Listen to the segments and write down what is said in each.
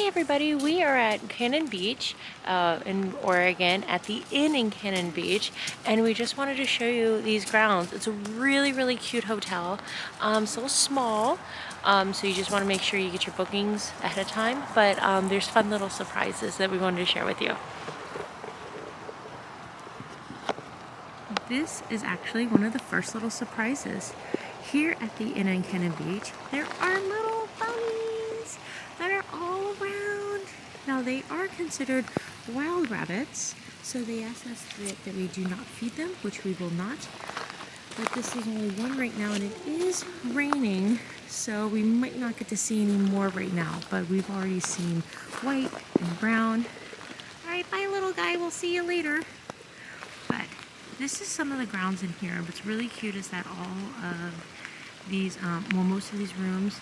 Hey everybody, we are at Cannon Beach in Oregon at the Inn in Cannon Beach, and we just wanted to show you these grounds. It's a really cute hotel. It's a little small, so you just want to make sure you get your bookings ahead of time, but there's fun little surprises that we wanted to share with you. This is actually one of the first little surprises. Here at the Inn in Cannon Beach, there are little bunnies that are all around. Now they are considered wild rabbits, so they asked us that we do not feed them, which we will not. But this is only one right now, and it is raining, so we might not get to see any more right now, but we've already seen white and brown. All right, bye little guy, we'll see you later. But this is some of the grounds in here. What's really cute is that all of these, most of these rooms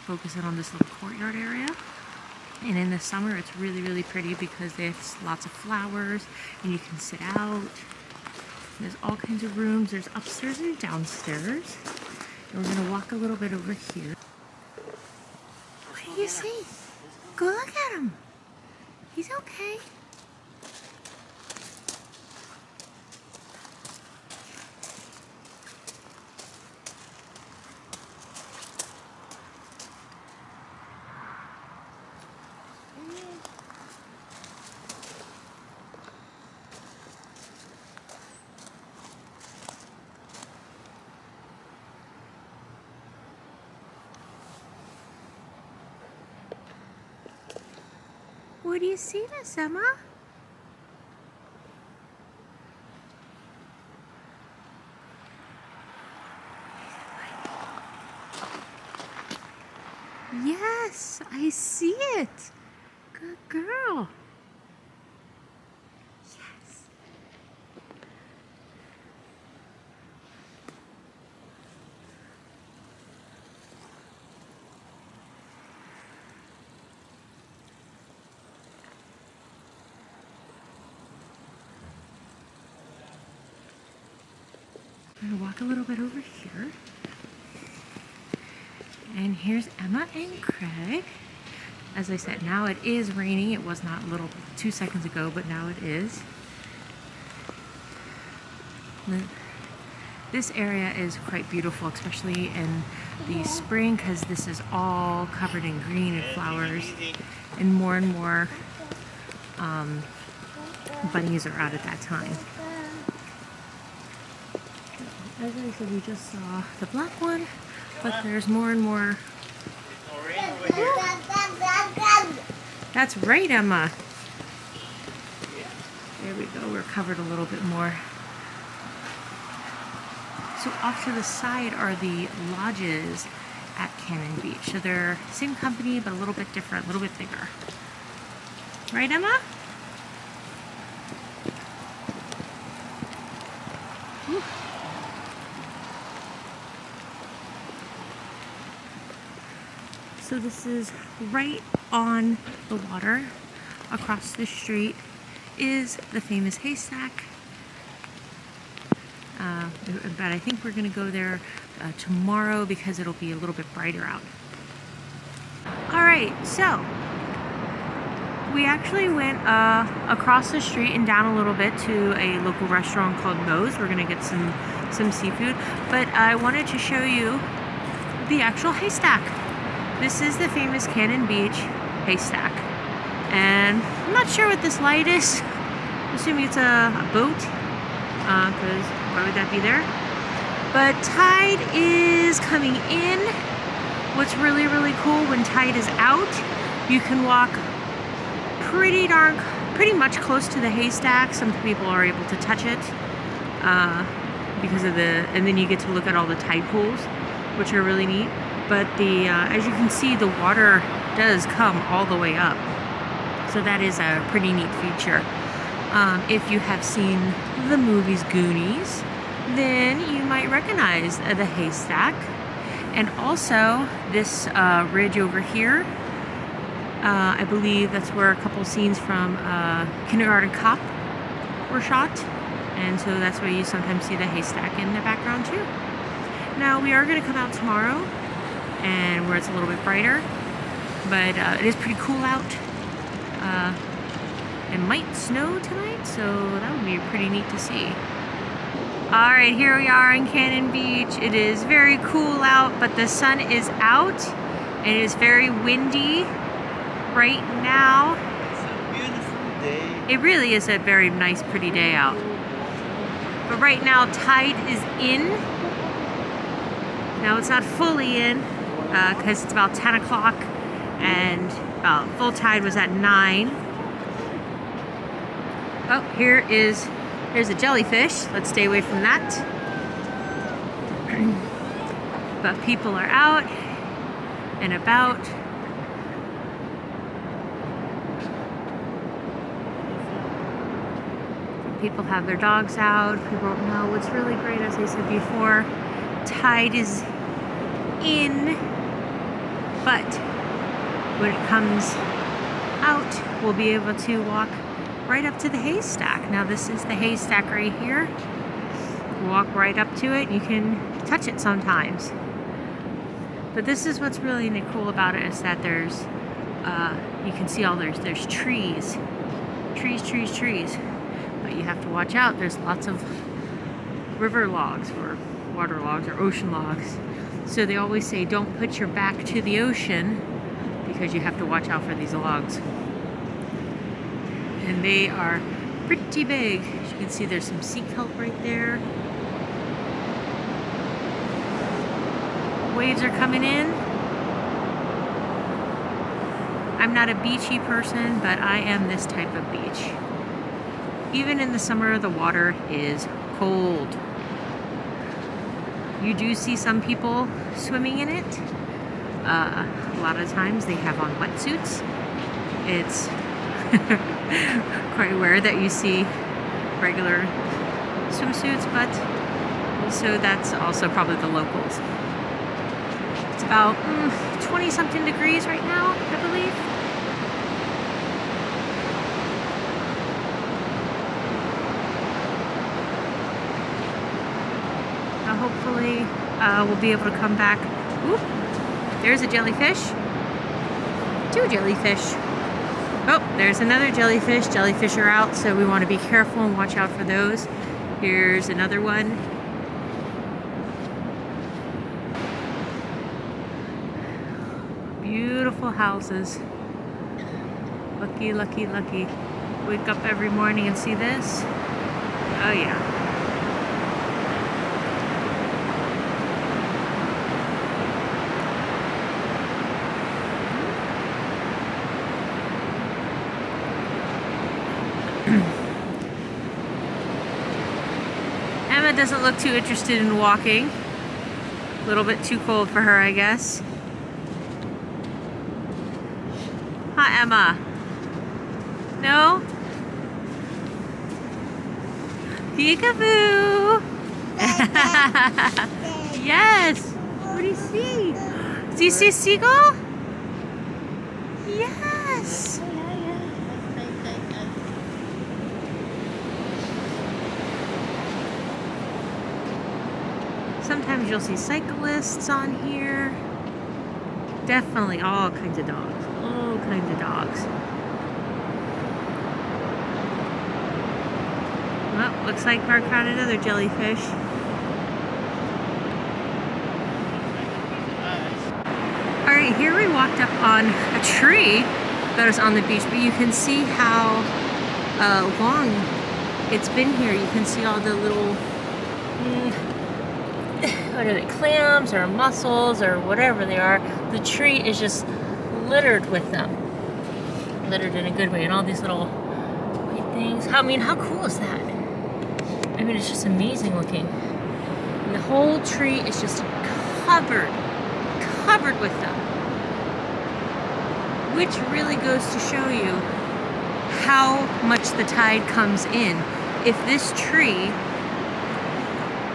focus in on this little courtyard area. And in the summer, it's really pretty because there's lots of flowers and you can sit out. There's all kinds of rooms. There's upstairs and downstairs. And we're gonna walk a little bit over here. What do you see? Go look at him. He's okay. What do you see, Miss Emma? Yes, I see it. Good girl. Yes. I'm gonna walk a little bit over here. And here's Emma and Craig. As I said, now it is raining. It was not 2 seconds ago, but now it is. This area is quite beautiful, especially in the spring, because this is all covered in green and flowers, and more bunnies are out at that time. As I said, we just saw the black one, but there's more and more. That's right, Emma. There we go. We're covered a little bit more. So off to the side are the lodges at Cannon Beach. So they're same company, but a little bit different, a little bit bigger. Right, Emma? Whew. So this is right on the water. Across the street is the famous Haystack. But I think we're gonna go there tomorrow because it'll be a little bit brighter out. All right, so we actually went across the street and down a little bit to a local restaurant called Moe's. We're gonna get some seafood, but I wanted to show you the actual haystack. This is the famous Cannon Beach Haystack, and I'm not sure what this light is. I'm assuming it's a boat, because why would that be there? But tide is coming in. What's really cool, when tide is out, you can walk pretty much close to the haystack. Some people are able to touch it because of and then you get to look at all the tide pools, which are really neat. But as you can see, the water does come all the way up. So that is a pretty neat feature. If you have seen the movies Goonies, then you might recognize the haystack. And also this ridge over here, I believe that's where a couple scenes from Kindergarten Cop were shot. And so that's where you sometimes see the haystack in the background too. Now we are going to come out tomorrow, and where it's a little bit brighter, But it is pretty cool out. It might snow tonight, so that would be pretty neat to see. Alright, here we are in Cannon Beach. It is very cool out, but the sun is out. It is very windy right now. It's a beautiful day. It really is a very nice, pretty day out. But right now, tide is in. Now it's not fully in, because it's about 10 o'clock, and full tide was at 9. Oh, here's a jellyfish. Let's stay away from that. But people are out and about. People have their dogs out. People don't know. What's really great, as I said before, tide is in, but when it comes out, we'll be able to walk right up to the haystack. Now this is the haystack right here. Walk right up to it. You can touch it sometimes. But this is what's really cool about it, is that there's, you can see all there's trees. Trees. But you have to watch out. There's lots of river logs or water logs or ocean logs. So they always say don't put your back to the ocean because you have to watch out for these logs. And they are pretty big. As you can see, there's some sea kelp right there. Waves are coming in. I'm not a beachy person, but I am this type of beach. Even in the summer, the water is cold. You do see some people swimming in it. A lot of times they have on wetsuits. It's quite rare that you see regular swimsuits, but also that's also probably the locals. It's about 20 something degrees right now, I believe. Hopefully we'll be able to come back. Oop, there's a jellyfish. 2 jellyfish. Oh, there's another jellyfish. Jellyfish are out, so we want to be careful and watch out for those. Here's another one. Beautiful houses. Lucky. Wake up every morning and see this. Oh yeah. Emma doesn't look too interested in walking. A little bit too cold for her, I guess. Huh, Emma? No? Peekaboo! Yes! What do you see? Do you see a seagull? Yes! Sometimes you'll see cyclists on here. Definitely all kinds of dogs. All kinds of dogs. Well, looks like Mark found another jellyfish. Alright, here we walked up on a tree that was on the beach, but you can see how long it's been here. You can see all the little what are they, clams or mussels or whatever they are. The tree is just littered with them. Littered in a good way. And all these little white things. I mean, how cool is that? I mean, it's just amazing looking. And the whole tree is just covered with them. Which really goes to show you how much the tide comes in. If this tree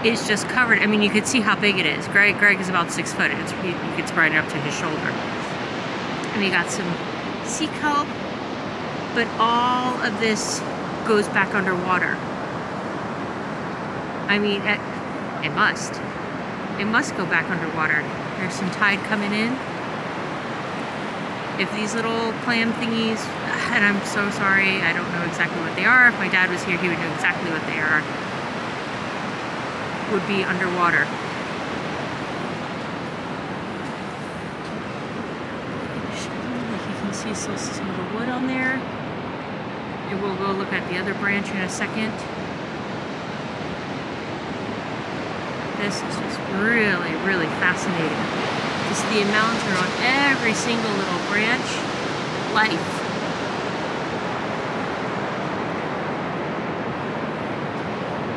is just covered. I mean, you could see how big it is. Greg is about 6 foot. You could spread it up to his shoulder. And you got some sea kelp, but all of this goes back underwater. I mean, it must. It must go back underwater. There's some tide coming in. if these little clam thingies, and I'm so sorry, I don't know exactly what they are. If my dad was here, he would know exactly what they are, would be underwater. Like you can see still some of the wood on there. And we'll go look at the other branch in a second. This is just really, really fascinating. Just the amounts are on every single little branch. Life.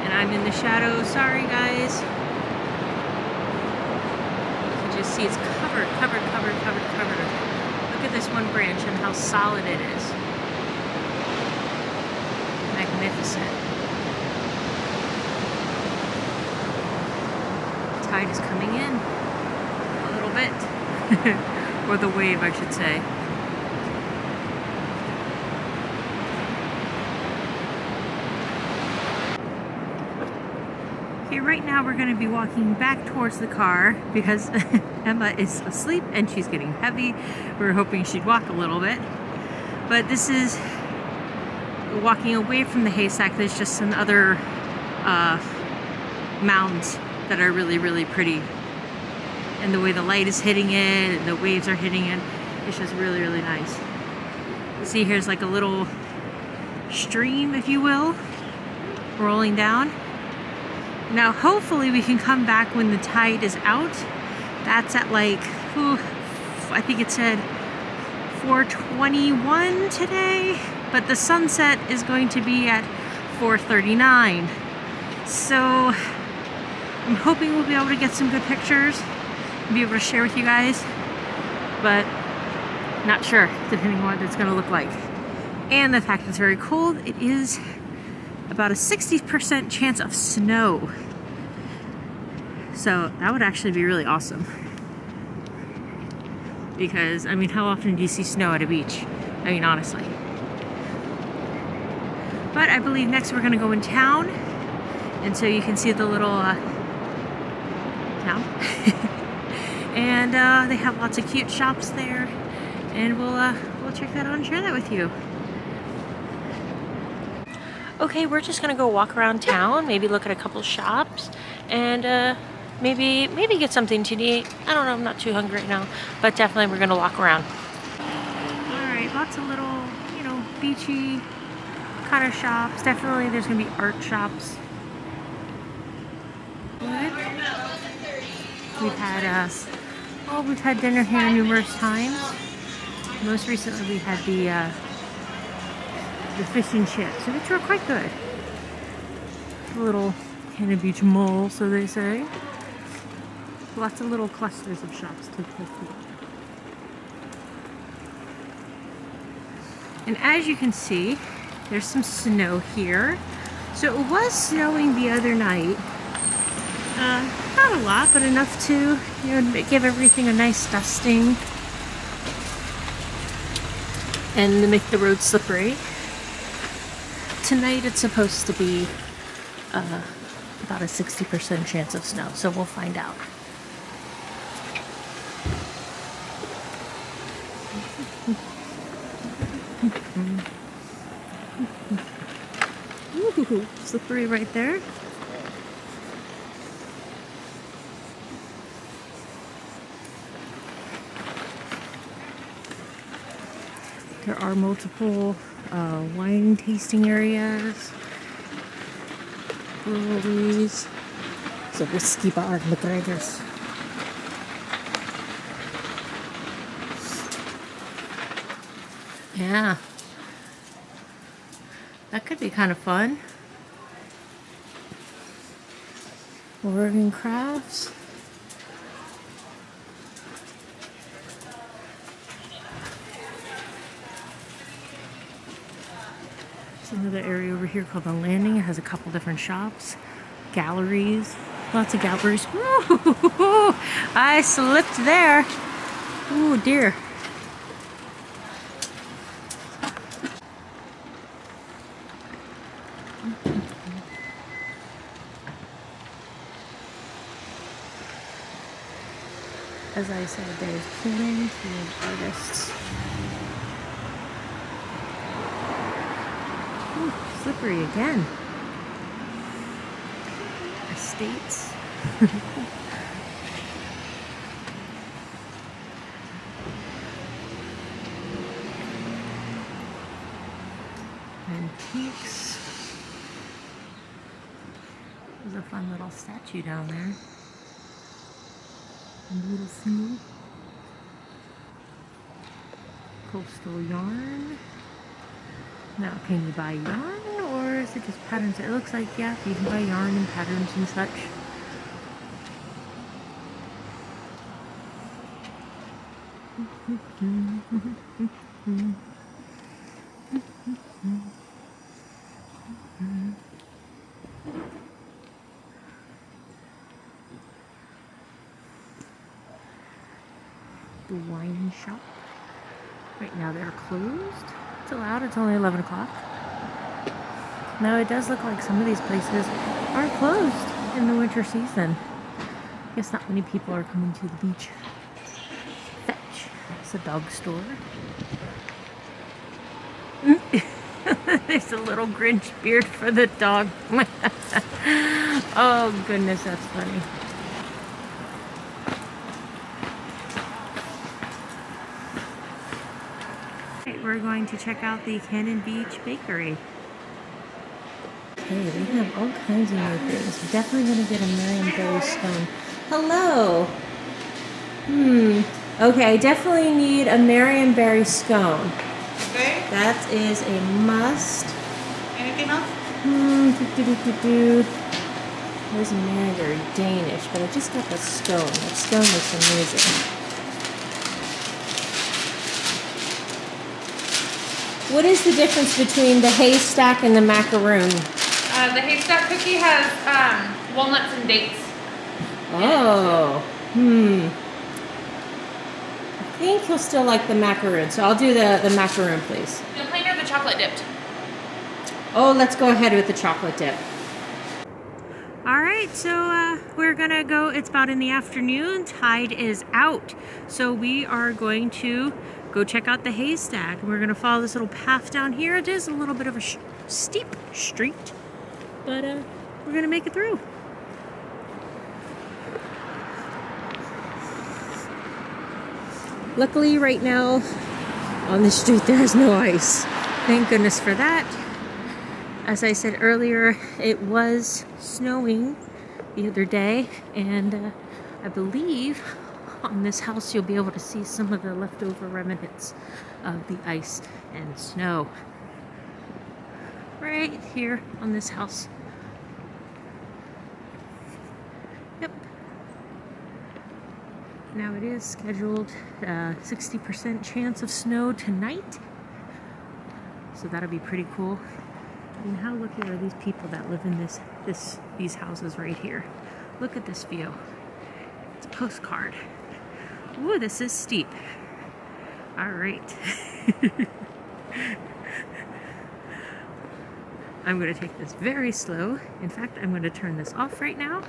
And I'm in the shadow. Sorry, guys. You can just see it's covered. Look at this one branch and how solid it is. Magnificent. The tide is coming in a little bit. Or the wave, I should say. Okay, right now we're going to be walking back towards the car because Emma is asleep and she's getting heavy. We were hoping she'd walk a little bit. But this is walking away from the haystack. There's just some other mounds that are really, really pretty. And the way the light is hitting it and the waves are hitting it, it's just really, really nice. You see here's like a little stream, if you will, rolling down. Now hopefully we can come back when the tide is out. That's at like, I think it said 4:21 today, but the sunset is going to be at 4:39. So I'm hoping we'll be able to get some good pictures and be able to share with you guys, but not sure, depending on what it's going to look like. And the fact it's very cold, it is about a 60% chance of snow. So that would actually be really awesome. Because, I mean, how often do you see snow at a beach? I mean, honestly. But I believe next we're going to go in town. And so you can see the little town. And they have lots of cute shops there. And we'll check that out and share that with you. Okay, we're just gonna go walk around town, maybe look at a couple shops, and maybe get something to eat. I don't know, I'm not too hungry right now, but definitely we're gonna walk around. Alright, lots of little, you know, beachy kind of shops. Definitely there's gonna be art shops. We've had dinner here numerous times. Most recently we had the fish and chips, which were quite good. A little Cannon Beach mall, so they say. Lots of little clusters of shops to take a look. And as you can see, there's some snow here. So it was snowing the other night. Not a lot, but enough to, you know, give everything a nice dusting and to make the road slippery. Tonight it's supposed to be about a 60% chance of snow, so we'll find out. Ooh, slippery right there. There are multiple wine tasting areas, breweries. It's a whiskey bar, McGregor's. Yeah, that could be kind of fun. Oregon crafts. Another area over here called the Landing. It has a couple different shops, galleries, lots of galleries. Ooh, I slipped there. Ooh, dear. As I said, there's plenty of artists slippery again. Estates. Antiques. There's a fun little statue down there. A little seal. Coastal yarn. Now, can you buy yarn or is it just patterns? It looks like, yeah, you can buy yarn and patterns and such. The wine shop. Right now they're closed. It's allowed, it's only 11 o'clock. Now it does look like some of these places are closed in the winter season. I guess not many people are coming to the beach. Fetch. It's a dog store. There's a little Grinch beard for the dog. Oh goodness, that's funny. We're going to check out the Cannon Beach Bakery. Okay, we have all kinds of new things. We're definitely going to get a Marionberry scone. Hello! Okay, I definitely need a Marionberry scone. Okay. That is a must. Anything else? There's a Marionberry Danish, but I just got the scone. That scone looks amazing. What is the difference between the haystack and the macaroon? The haystack cookie has walnuts and dates. Oh, I think you'll still like the macaroon, so I'll do the macaroon, please. The plain or the chocolate dipped? Oh, let's go ahead with the chocolate dip. All right, so we're gonna go, it's about in the afternoon, tide is out. So we are going to go check out the haystack. We're gonna follow this little path down here. It is a little bit of a steep street, but we're gonna make it through. Luckily right now on the street there is no ice. Thank goodness for that. As I said earlier, it was snowing the other day, and I believe on this house you'll be able to see some of the leftover remnants of the ice and snow. Right here on this house. Yep. Now it is scheduled 60% chance of snow tonight. So that'll be pretty cool. I mean, how lucky are these people that live in these houses right here? Look at this view. It's a postcard. Ooh, this is steep. All right. I'm going to take this very slow. In fact, I'm going to turn this off right now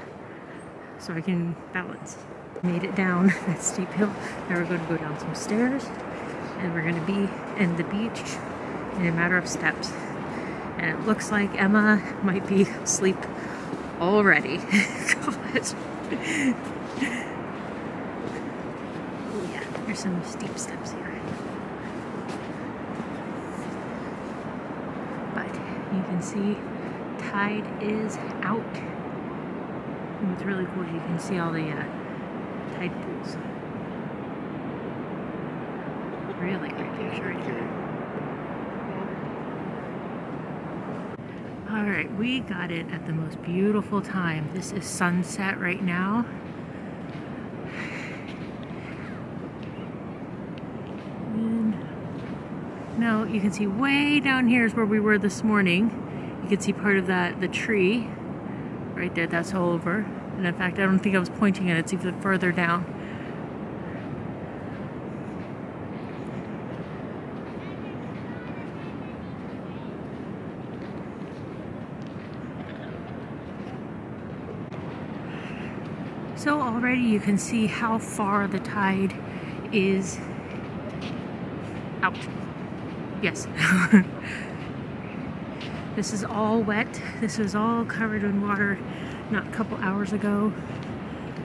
so I can balance. Made it down that steep hill. Now we're going to go down some stairs and we're going to be in the beach in a matter of steps. And it looks like Emma might be asleep already. God. Yeah, there's some steep steps here. But you can see tide is out. And what's really cool is you can see all the tide pools. Really great picture right here. Alright, we got it at the most beautiful time. This is sunset right now. And now you can see way down here is where we were this morning. You can see part of the tree right there, that's all over. And in fact, I don't think I was pointing at it, it's even further down. So already you can see how far the tide is out. Yes. This is all wet. This was all covered in water not a couple hours ago.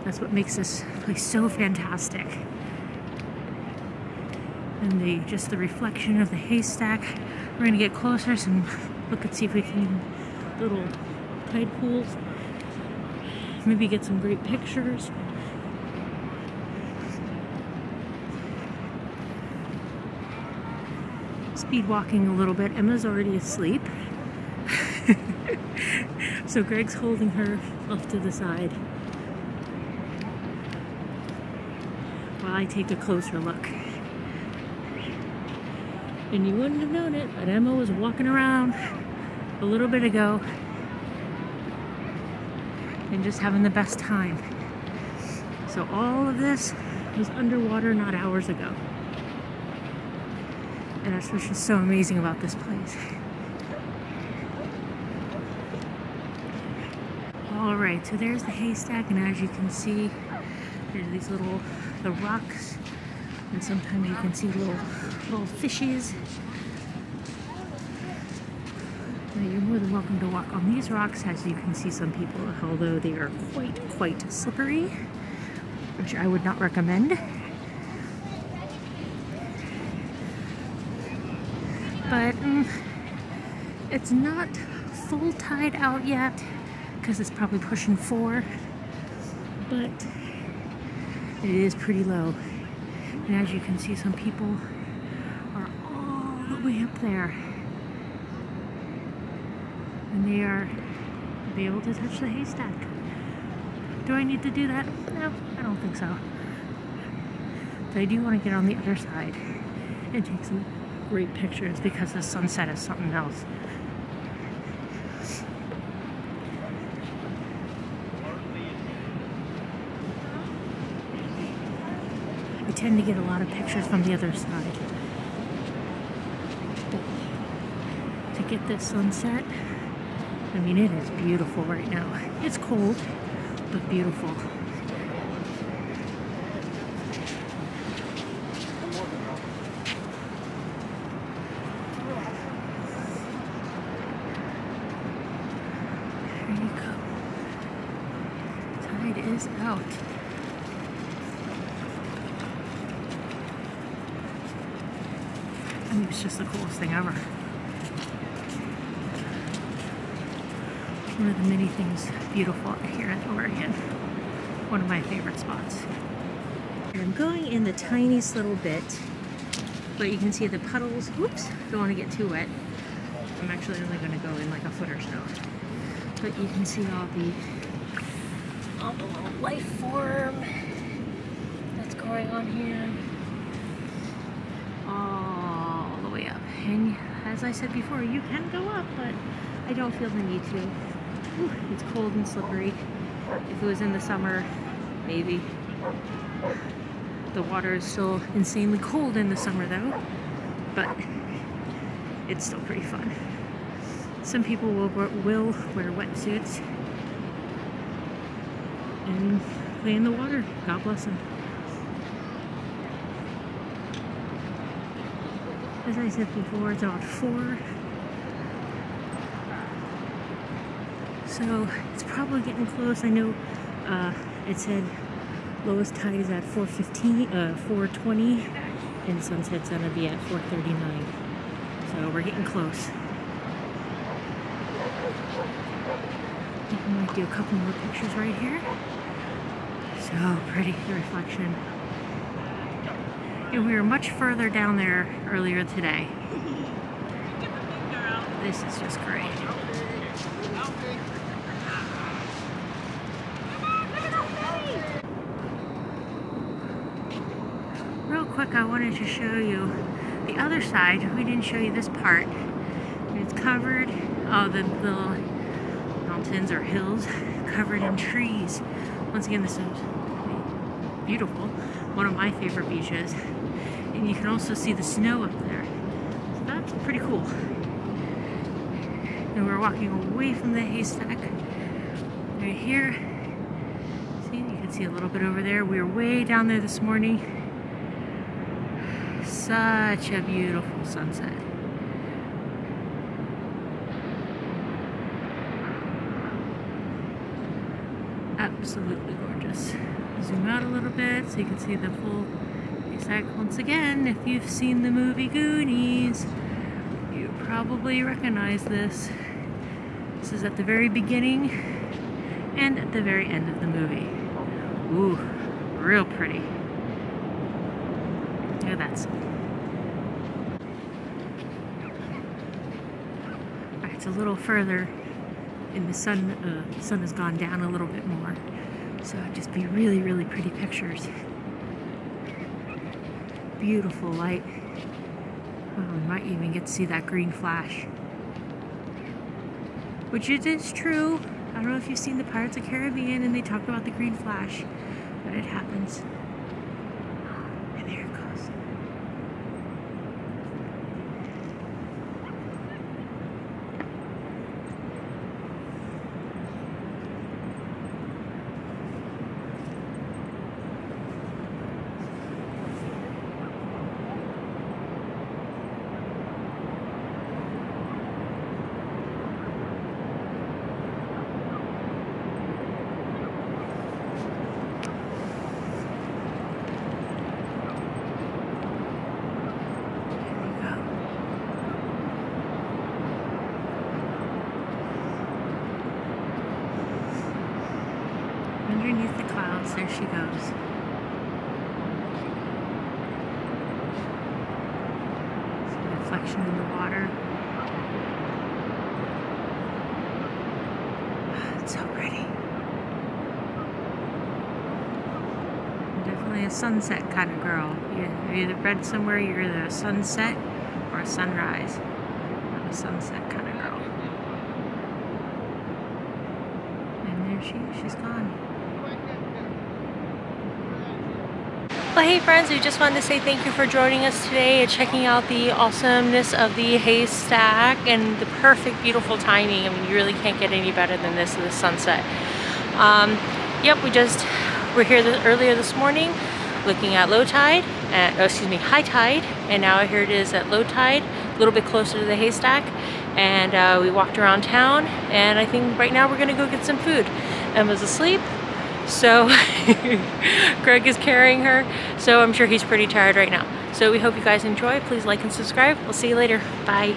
That's what makes this place so fantastic. And just the reflection of the haystack. We're gonna get closer, so look and see if we can little tide pools. Maybe get some great pictures. Speed walking a little bit. Emma's already asleep. So Greg's holding her off to the side while I take a closer look. And you wouldn't have known it, but Emma was walking around a little bit ago and just having the best time. So all of this was underwater not hours ago. And that's what's just so amazing about this place. Alright, so there's the haystack, and as you can see, there's these the rocks, and sometimes you can see little fishes. Now you're more than welcome to walk on these rocks. As you can see, some people, although they are quite slippery, which I would not recommend. But it's not full tide out yet, because it's probably pushing 4, but it is pretty low. And as you can see, some people are all the way up there, and they are be able to touch the haystack. Do I need to do that? No, I don't think so. But I do want to get on the other side and take some great pictures, because the sunset is something else. I tend to get a lot of pictures from the other side. But to get this sunset, I mean, it is beautiful right now. It's cold, but beautiful. There you go. Tide is out. I mean, it's just the coolest thing ever. One of the many things beautiful here in Oregon. One of my favorite spots. I'm going in the tiniest little bit, but you can see the puddles. Whoops, don't want to get too wet. I'm actually only going to go in like a foot or so. But you can see all the little life form that's going on here. All the way up. And as I said before, you can go up, but I don't feel the need to. Ooh, it's cold and slippery. If it was in the summer, maybe. The water is still insanely cold in the summer though, but it's still pretty fun. Some people will wear wetsuits and play in the water. God bless them. As I said before, it's about 4. So it's probably getting close. I know it said lowest tide is at 4:20, and sunset's gonna be at 4:39. So we're getting close. I think we might do a couple more pictures right here. So pretty, the reflection. And we were much further down there earlier today. This is just great. Real quick, I wanted to show you the other side. We didn't show you this part. It's covered, the little mountains or hills covered in trees. Once again, this is beautiful. One of my favorite beaches. And you can also see the snow up there. So that's pretty cool. And we're walking away from the haystack right here. See, you can see a little bit over there. We were way down there this morning. Such a beautiful sunset. Absolutely gorgeous. Zoom out a little bit so you can see the full haystack. Once again, if you've seen the movie Goonies, you probably recognize this. This is at the very beginning and at the very end of the movie. Ooh, real pretty. Look at that sun. Alright, it's a little further in the sun. The sun has gone down a little bit more. So it'd just be really, really pretty pictures. Beautiful light. Oh, we might even get to see that green flash. Which it is true. I don't know if you've seen the Pirates of the Caribbean and they talk about the green flash, but it happens. And there it goes. Underneath the clouds, there she goes. Some reflection in the water. It's so pretty. I'm definitely a sunset kind of girl. You either read somewhere you're either a sunset or a sunrise. I'm a sunset kind of girl. And there she's gone. Well, hey friends, we just wanted to say thank you for joining us today and checking out the awesomeness of the haystack and the perfect, beautiful timing. I mean, you really can't get any better than this sunset. Yep, we're here earlier this morning looking at low tide, high tide, and now here it is at low tide, a little bit closer to the haystack. And we walked around town, and I think right now we're gonna go get some food. Emma's asleep. So Greg is carrying her, so I'm sure he's pretty tired right now. So we hope you guys enjoy. Please like and subscribe. We'll see you later. Bye.